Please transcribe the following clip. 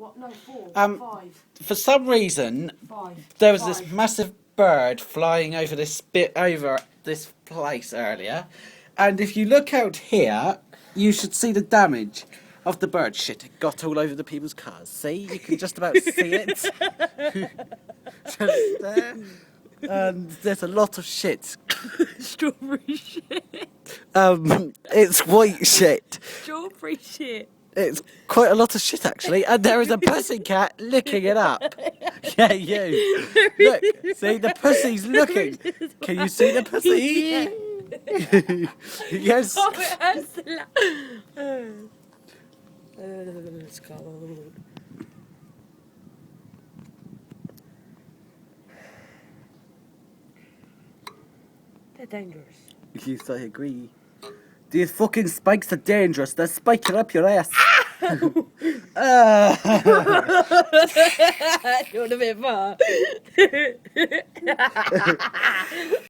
What? No, 4. Um, 5. For some reason, 5. there was this 5. massive bird flying over this place earlier, and if you look out here, you should see the damage of the bird. Shit, it got all over the people's cars. See, you can just about see it. Just there. And there's a lot of shit. Strawberry shit. It's white shit. Strawberry shit. It's quite a lot of shit, actually, and there is a pussycat licking it up. Yeah, you. Look, see, the pussy's looking. Can you see the pussy? Yes. Oh, it hurts the Let's go. They're dangerous. Yes, I agree. These fucking spikes are dangerous. They're spiking up your ass. Going a bit far.